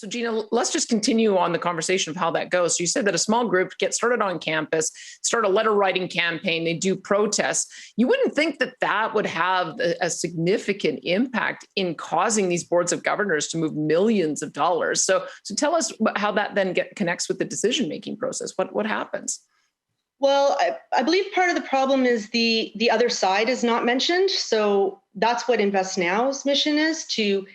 So Gina, let's just continue on the conversation of how that goes. So you said that a small group gets started on campus, start a letter writing campaign, they do protests. You wouldn't think that that would have a significant impact in causing these boards of governors to move millions of dollars. So tell us how that then connects with the decision-making process. What happens? Well, I believe part of the problem is the other side is not mentioned. So that's what Invest Now's mission is, to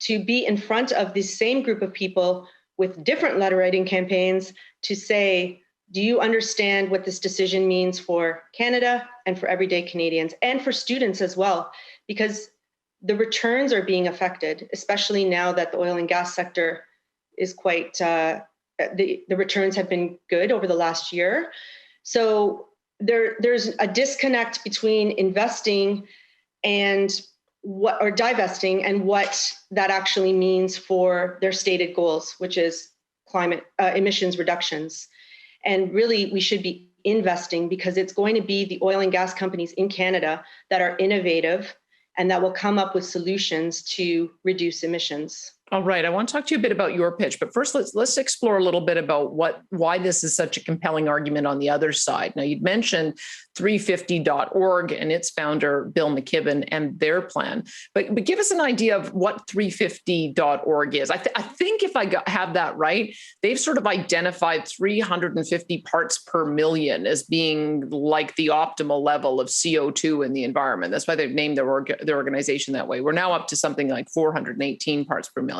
be in front of the same group of people with different letter writing campaigns to say, do you understand what this decision means for Canada and for everyday Canadians and for students as well? Because the returns are being affected, especially now that the oil and gas sector is quite, the returns have been good over the last year. So there's a disconnect between investing and divesting and what that actually means for their stated goals, which is climate emissions reductions. And really, we should be investing because it's going to be the oil and gas companies in Canada that are innovative and that will come up with solutions to reduce emissions. All right. I want to talk to you a bit about your pitch, but first let's explore a little bit about why this is such a compelling argument on the other side. Now, you'd mentioned 350.org and its founder, Bill McKibben, and their plan, but give us an idea of what 350.org is. I think if I have that right, they've sort of identified 350 parts per million as being like the optimal level of CO2 in the environment. That's why they've named their organization that way. We're now up to something like 418 parts per million.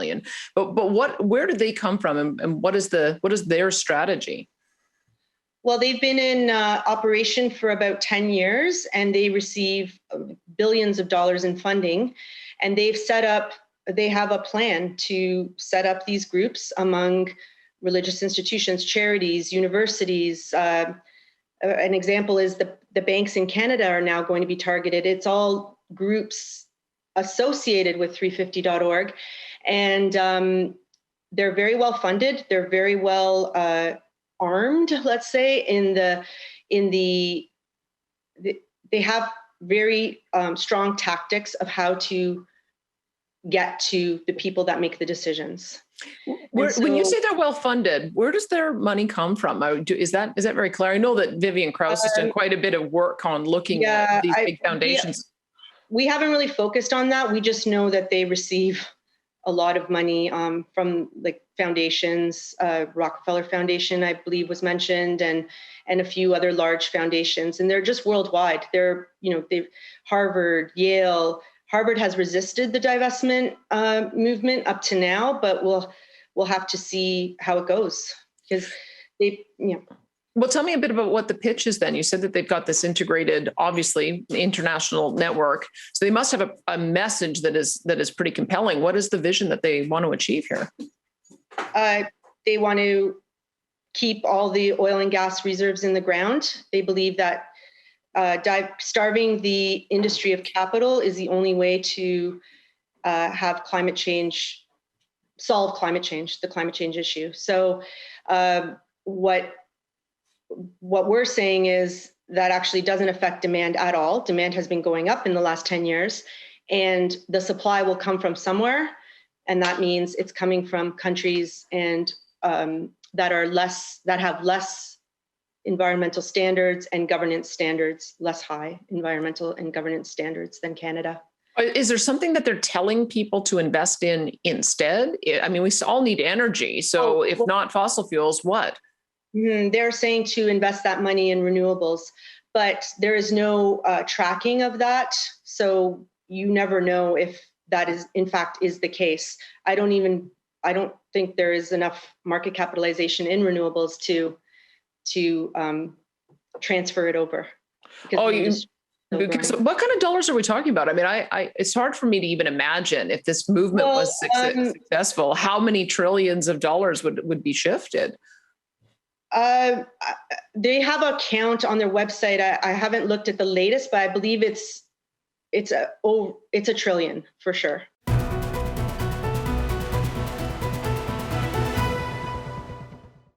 But where did they come from, and what is their strategy? Well, they've been in operation for about 10 years, and they receive billions of dollars in funding. And they have a plan to set up these groups among religious institutions, charities, universities. An example is the banks in Canada are now going to be targeted. It's all groups associated with 350.org. And they're very well funded. They're very well armed, let's say, they have very strong tactics of how to get to the people that make the decisions. When you say they're well funded, where does their money come from? Is that very clear? I know that Vivian Krause has done quite a bit of work on looking at these big foundations. We haven't really focused on that. We just know that they receive a lot of money from like foundations. Rockefeller Foundation, I believe, was mentioned, and a few other large foundations, and they're just worldwide. They've Harvard, Yale. Harvard has resisted the divestment movement up to now, but we'll have to see how it goes because Well, tell me a bit about what the pitch is then. You said that they've got this integrated, obviously, international network. So they must have a message that is pretty compelling. What is the vision that they want to achieve here? They want to keep all the oil and gas reserves in the ground. They believe that starving the industry of capital is the only way to have climate change, solve climate change, the climate change issue. So what we're saying is that actually doesn't affect demand at all. Demand has been going up in the last 10 years, and the supply will come from somewhere. And that means it's coming from countries and that have less environmental standards and governance standards, less high environmental and governance standards than Canada. Is there something that they're telling people to invest in instead? I mean, we all need energy. So if not fossil fuels, what? They're saying to invest that money in renewables, but there is no tracking of that. So you never know if that is, in fact, is the case. I don't think there is enough market capitalization in renewables to transfer it over. Because what kind of dollars are we talking about? I mean, it's hard for me to even imagine if this movement was successful, how many trillions of dollars would be shifted? They have a count on their website. I haven't looked at the latest, but I believe it's a trillion for sure.